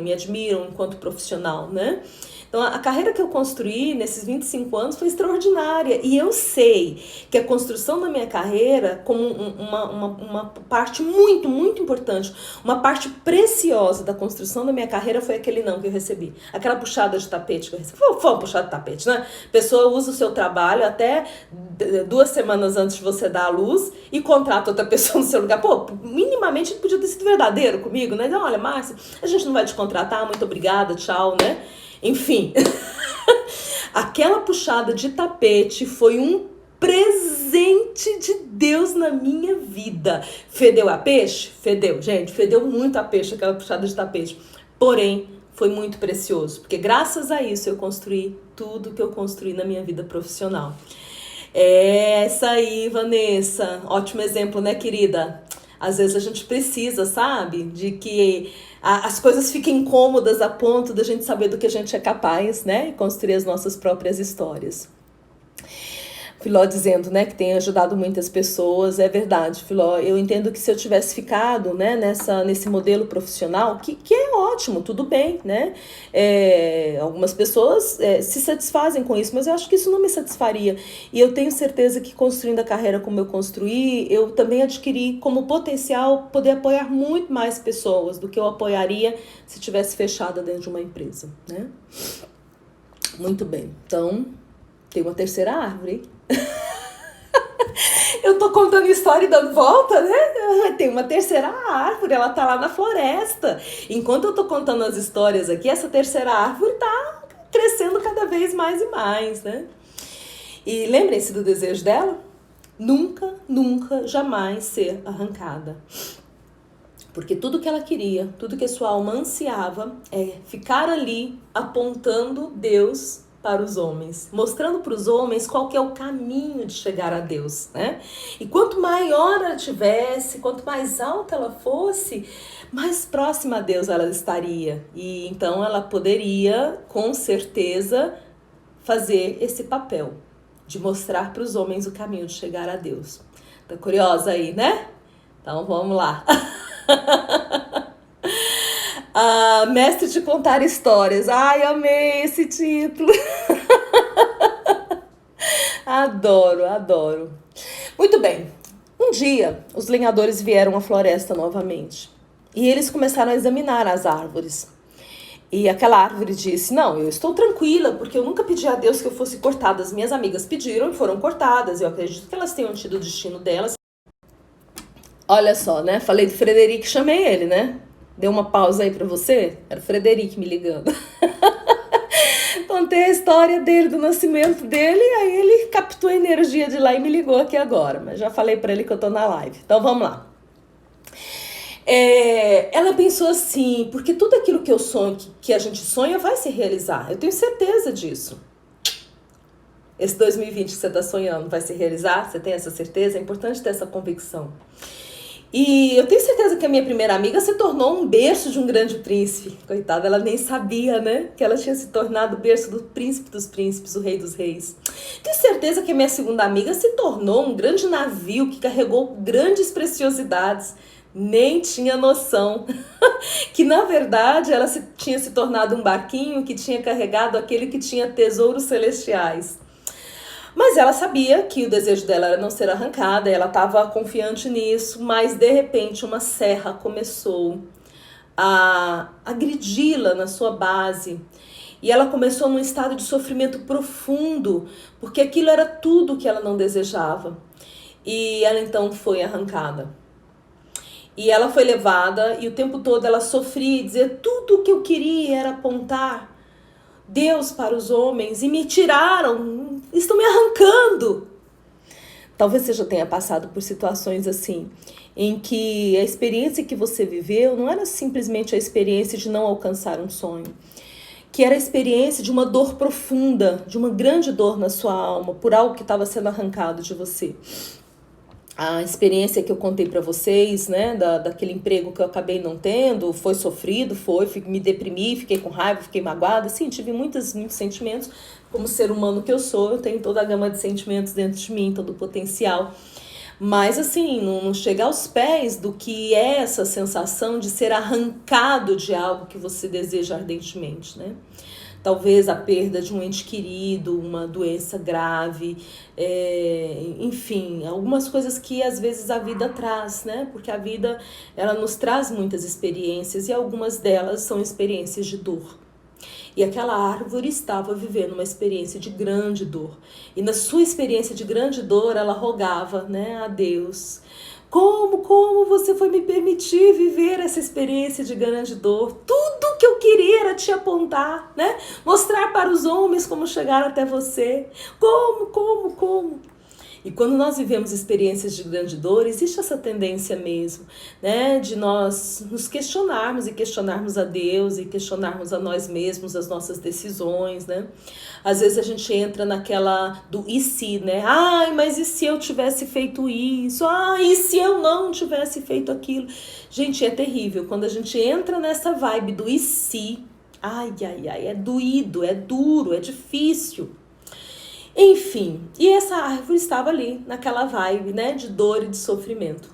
me admiram enquanto profissional, né? Então, a carreira que eu construí nesses 25 anos foi extraordinária. E eu sei que a construção da minha carreira, como uma parte muito, muito importante, uma parte preciosa da construção da minha carreira foi aquele não que eu recebi. Aquela puxada de tapete que eu recebi. Foi uma puxada de tapete, né? A pessoa usa o seu trabalho até 2 semanas antes de você dar a luz e contrata outra pessoa no seu lugar. Pô, minimamente ele podia ter sido verdadeiro comigo, né? Então, olha, Márcia, a gente não vai te contratar, muito obrigada, tchau, né? Enfim, aquela puxada de tapete foi um presente de Deus na minha vida. Fedeu a peixe? Fedeu, gente, fedeu muito a peixe aquela puxada de tapete. Porém, foi muito precioso, porque graças a isso eu construí tudo que eu construí na minha vida profissional. É essa aí, Vanessa. Ótimo exemplo, né, querida? Às vezes a gente precisa, sabe? De que as coisas fiquem incômodas a ponto da gente saber do que a gente é capaz, né? E construir as nossas próprias histórias. Filó dizendo, né, que tem ajudado muitas pessoas, é verdade, Filó. Eu entendo que se eu tivesse ficado, né, nesse modelo profissional, que é ótimo, tudo bem, né? Algumas pessoas se satisfazem com isso, mas eu acho que isso não me satisfaria. E eu tenho certeza que construindo a carreira como eu construí, eu também adquiri como potencial poder apoiar muito mais pessoas do que eu apoiaria se tivesse fechada dentro de uma empresa, né? Muito bem, então tem uma terceira árvore. Eu tô contando história e dando volta, né? Tem uma terceira árvore, ela tá lá na floresta. Enquanto eu tô contando as histórias aqui, essa terceira árvore tá crescendo cada vez mais e mais, né? E lembrem-se do desejo dela? Nunca, nunca, jamais ser arrancada. Porque tudo que ela queria, tudo que a sua alma ansiava é ficar ali apontando Deus para os homens, mostrando para os homens qual que é o caminho de chegar a Deus, né? E quanto maior ela tivesse, quanto mais alta ela fosse, mais próxima a Deus ela estaria. E então ela poderia, com certeza, fazer esse papel de mostrar para os homens o caminho de chegar a Deus. Tá curiosa aí, né? Então vamos lá. Mestre de contar histórias. Ai, amei esse título. Adoro, adoro. Muito bem. Um dia, os lenhadores vieram à floresta novamente. E eles começaram a examinar as árvores. E aquela árvore disse, não, eu estou tranquila, porque eu nunca pedi a Deus que eu fosse cortada. As minhas amigas pediram e foram cortadas. Eu acredito que elas tenham tido o destino delas. Olha só, né? Falei do Frederico, chamei ele, né? Deu uma pausa aí pra você? Era o Frederico me ligando. Contei a história dele, do nascimento dele, e aí ele captou a energia de lá e me ligou aqui agora. Mas já falei pra ele que eu tô na live. Então vamos lá. Ela pensou assim, porque tudo aquilo que eu sonho, que a gente sonha, vai se realizar. Eu tenho certeza disso. Esse 2020 que você tá sonhando vai se realizar? Você tem essa certeza? É importante ter essa convicção. E eu tenho certeza que a minha primeira amiga se tornou um berço de um grande príncipe. Coitada, ela nem sabia, né? Que ela tinha se tornado o berço do príncipe dos príncipes, o rei dos reis. Tenho certeza que a minha segunda amiga se tornou um grande navio que carregou grandes preciosidades. Nem tinha noção que, na verdade, ela tinha se tornado um barquinho que tinha carregado aquele que tinha tesouros celestiais. Mas ela sabia que o desejo dela era não ser arrancada, ela estava confiante nisso, mas de repente uma serra começou a agredi-la na sua base. E ela começou num estado de sofrimento profundo, porque aquilo era tudo que ela não desejava. E ela então foi arrancada. E ela foi levada e o tempo todo ela sofria e dizia, tudo o que eu queria era apontar Deus para os homens e me tiraram, estão me arrancando. Talvez você já tenha passado por situações assim, em que a experiência que você viveu não era simplesmente a experiência de não alcançar um sonho, que era a experiência de uma dor profunda, de uma grande dor na sua alma, por algo que estava sendo arrancado de você. A experiência que eu contei para vocês, né, daquele emprego que eu acabei não tendo, foi sofrido, me deprimi, fiquei com raiva, fiquei magoada, sim, tive muitos sentimentos, como ser humano que eu sou, eu tenho toda a gama de sentimentos dentro de mim, todo o potencial, mas assim, não chega aos pés do que é essa sensação de ser arrancado de algo que você deseja ardentemente, né? Talvez a perda de um ente querido, uma doença grave, enfim, algumas coisas que às vezes a vida traz, né? Porque a vida, ela nos traz muitas experiências e algumas delas são experiências de dor. E aquela árvore estava vivendo uma experiência de grande dor. E na sua experiência de grande dor, ela rogava, né, a Deus: Como você foi me permitir viver essa experiência de grande dor? Tudo que eu queria era te apontar, né? Mostrar para os homens como chegar até você. Como? E quando nós vivemos experiências de grande dor, existe essa tendência mesmo, né, de nós nos questionarmos e questionarmos a Deus e questionarmos a nós mesmos, as nossas decisões, né? Às vezes a gente entra naquela do e se, né? Ai, mas e se eu tivesse feito isso? Ai, e se eu não tivesse feito aquilo? Gente, é terrível. Quando a gente entra nessa vibe do e se, ai, é doído, é duro, é difícil. Enfim, e essa árvore estava ali, naquela vibe, né, de dor e de sofrimento.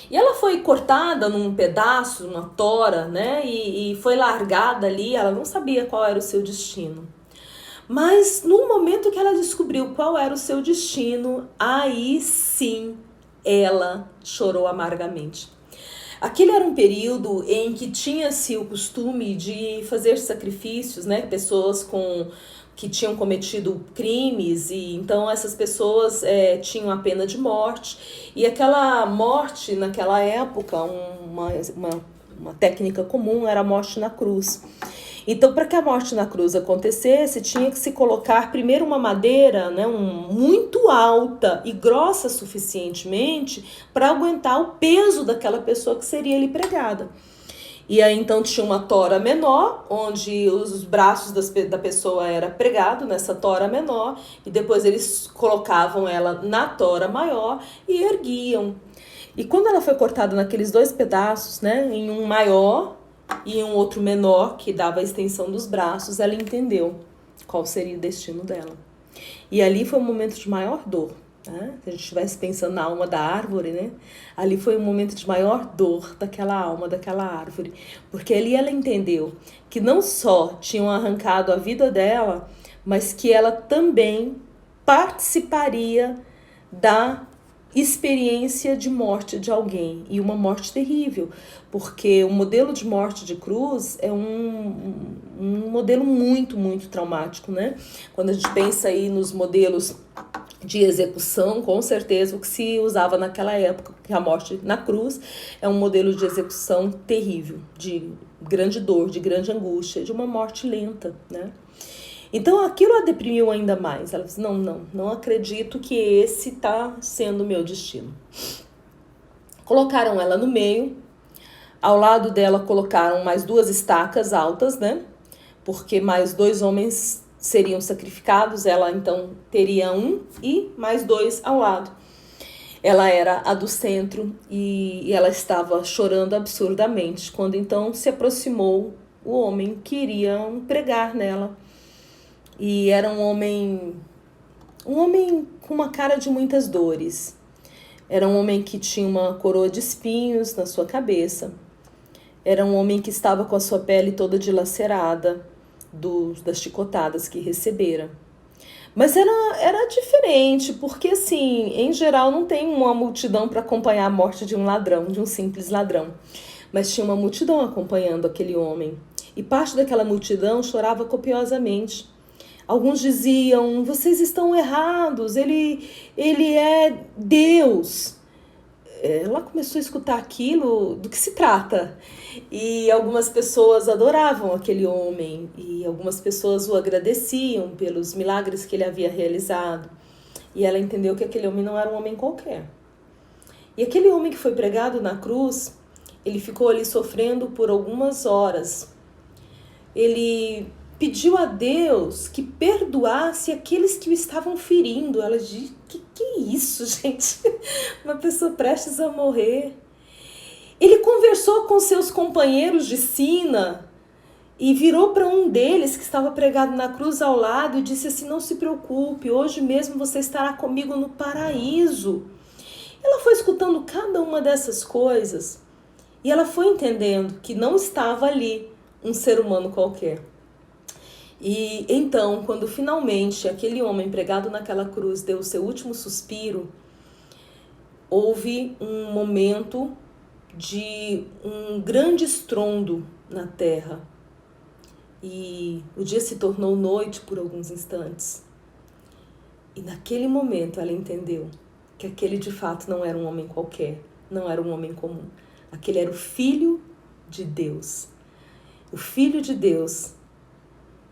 E ela foi cortada num pedaço, uma tora, né, e foi largada ali, ela não sabia qual era o seu destino. Mas no momento que ela descobriu qual era o seu destino, aí sim ela chorou amargamente. Aquele era um período em que tinha-se o costume de fazer sacrifícios, né? Pessoas que tinham cometido crimes, e então essas pessoas tinham a pena de morte. E aquela morte, naquela época, uma técnica comum era a morte na cruz. Então, para que a morte na cruz acontecesse, tinha que se colocar primeiro uma madeira, né, muito alta e grossa suficientemente para aguentar o peso daquela pessoa que seria ali pregada. E aí então tinha uma tora menor, onde os braços da pessoa era pregado nessa tora menor, e depois eles colocavam ela na tora maior e erguiam. E quando ela foi cortada naqueles dois pedaços, né, em um maior e um outro menor, que dava a extensão dos braços, ela entendeu qual seria o destino dela. E ali foi um momento de maior dor, né? Se a gente estivesse pensando na alma da árvore, né? Ali foi um momento de maior dor daquela alma, daquela árvore. Porque ali ela entendeu que não só tinham arrancado a vida dela, mas que ela também participaria da experiência de morte de alguém, e uma morte terrível, porque o modelo de morte de cruz é um modelo muito, muito traumático, né? Quando a gente pensa aí nos modelos de execução, com certeza o que se usava naquela época, que a morte na cruz é um modelo de execução terrível, de grande dor, de grande angústia, de uma morte lenta, né? Então aquilo a deprimiu ainda mais. Ela disse, não acredito que esse está sendo o meu destino. Colocaram ela no meio, ao lado dela colocaram mais 2 estacas altas, né? Porque mais 2 homens seriam sacrificados, ela então teria 1 e mais 2 ao lado. Ela era a do centro e ela estava chorando absurdamente, quando então se aproximou o homem que iria pregar nela. E era um homem com uma cara de muitas dores. Era um homem que tinha uma coroa de espinhos na sua cabeça. Era um homem que estava com a sua pele toda dilacerada das chicotadas que recebera. Mas era diferente, porque assim, em geral não tem uma multidão para acompanhar a morte de um ladrão, de um simples ladrão. Mas tinha uma multidão acompanhando aquele homem. E parte daquela multidão chorava copiosamente. Alguns diziam, vocês estão errados, ele é Deus. Ela começou a escutar aquilo, do que se trata. E algumas pessoas adoravam aquele homem, e algumas pessoas o agradeciam pelos milagres que ele havia realizado. E ela entendeu que aquele homem não era um homem qualquer. E aquele homem que foi pregado na cruz, ele ficou ali sofrendo por algumas horas. Ele pediu a Deus que perdoasse aqueles que o estavam ferindo. Ela disse, que é isso, gente? Uma pessoa prestes a morrer. Ele conversou com seus companheiros de sina e virou para um deles que estava pregado na cruz ao lado e disse assim, não se preocupe, hoje mesmo você estará comigo no paraíso. Ela foi escutando cada uma dessas coisas e ela foi entendendo que não estava ali um ser humano qualquer. E então, quando finalmente aquele homem pregado naquela cruz deu o seu último suspiro, houve um momento de um grande estrondo na terra. E o dia se tornou noite por alguns instantes. E naquele momento ela entendeu que aquele de fato não era um homem qualquer, não era um homem comum. Aquele era o Filho de Deus. O Filho de Deus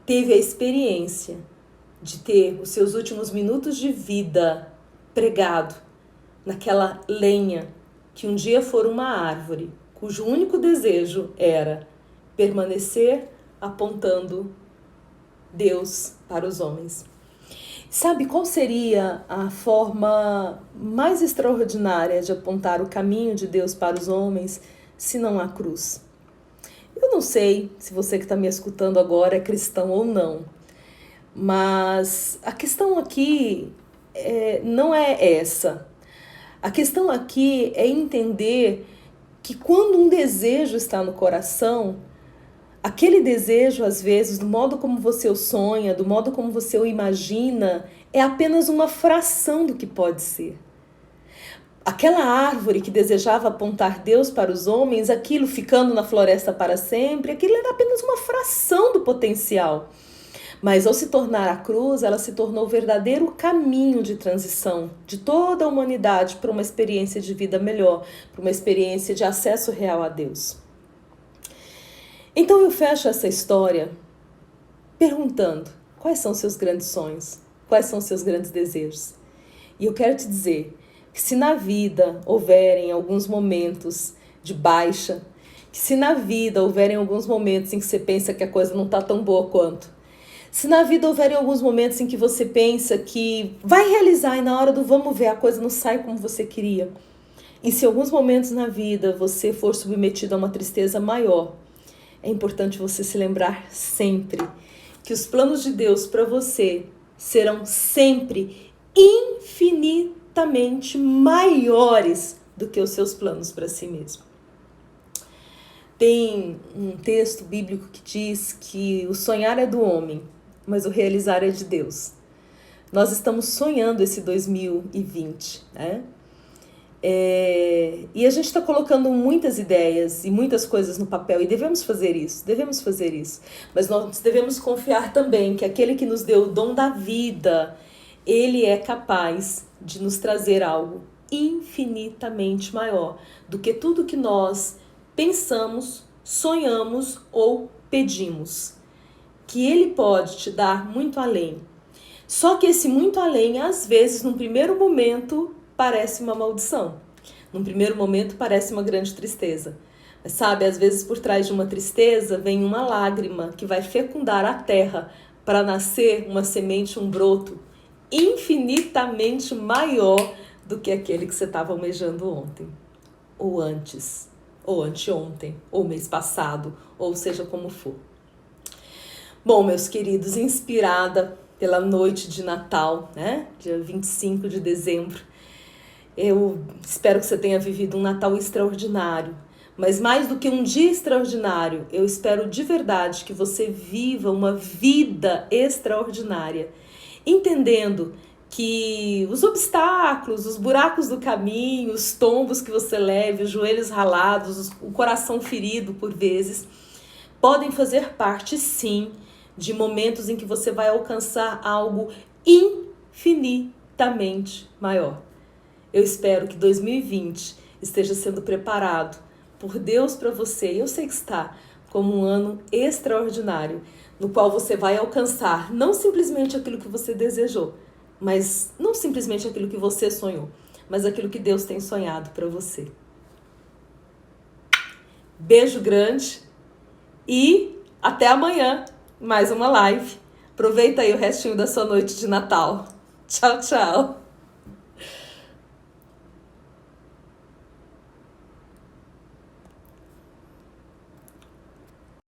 teve a experiência de ter os seus últimos minutos de vida pregado naquela lenha que um dia for uma árvore, cujo único desejo era permanecer apontando Deus para os homens. Sabe qual seria a forma mais extraordinária de apontar o caminho de Deus para os homens, se não a cruz? Eu não sei se você que está me escutando agora é cristão ou não, mas a questão aqui não é essa. A questão aqui é entender que quando um desejo está no coração, aquele desejo, às vezes, do modo como você o sonha, do modo como você o imagina, é apenas uma fração do que pode ser. Aquela árvore que desejava apontar Deus para os homens, aquilo ficando na floresta para sempre, aquilo era apenas uma fração do potencial. Mas ao se tornar a cruz, ela se tornou o verdadeiro caminho de transição de toda a humanidade para uma experiência de vida melhor, para uma experiência de acesso real a Deus. Então eu fecho essa história perguntando: quais são seus grandes sonhos? Quais são seus grandes desejos? E eu quero te dizer que se na vida houverem alguns momentos de baixa, que se na vida houverem alguns momentos em que você pensa que a coisa não está tão boa quanto, se na vida houverem alguns momentos em que você pensa que vai realizar e na hora do vamos ver a coisa não sai como você queria, e se alguns momentos na vida você for submetido a uma tristeza maior, é importante você se lembrar sempre que os planos de Deus para você serão sempre infinitamente maiores do que os seus planos para si mesmo. Tem um texto bíblico que diz que o sonhar é do homem, mas o realizar é de Deus. Nós estamos sonhando esse 2020, né? E a gente está colocando muitas ideias e muitas coisas no papel e devemos fazer isso, mas nós devemos confiar também que aquele que nos deu o dom da vida, ele é capaz de nos trazer algo infinitamente maior do que tudo que nós pensamos, sonhamos ou pedimos, que ele pode te dar muito além. Só que esse muito além, às vezes, num primeiro momento, parece uma maldição. Num primeiro momento parece uma grande tristeza. Mas sabe, às vezes por trás de uma tristeza vem uma lágrima que vai fecundar a terra para nascer uma semente, um broto infinitamente maior do que aquele que você estava almejando ontem, ou antes, ou anteontem, ou mês passado, ou seja como for. Bom, meus queridos, inspirada pela noite de Natal, né? Dia 25 de dezembro, eu espero que você tenha vivido um Natal extraordinário, mas mais do que um dia extraordinário, eu espero de verdade que você viva uma vida extraordinária, entendendo que os obstáculos, os buracos do caminho, os tombos que você leve, os joelhos ralados, o coração ferido por vezes, podem fazer parte, sim, de momentos em que você vai alcançar algo infinitamente maior. Eu espero que 2020 esteja sendo preparado por Deus para você, e eu sei que está, como um ano extraordinário, no qual você vai alcançar não simplesmente aquilo que você desejou, mas não simplesmente aquilo que você sonhou, mas aquilo que Deus tem sonhado para você. Beijo grande e até amanhã, mais uma live. Aproveita aí o restinho da sua noite de Natal. Tchau, tchau.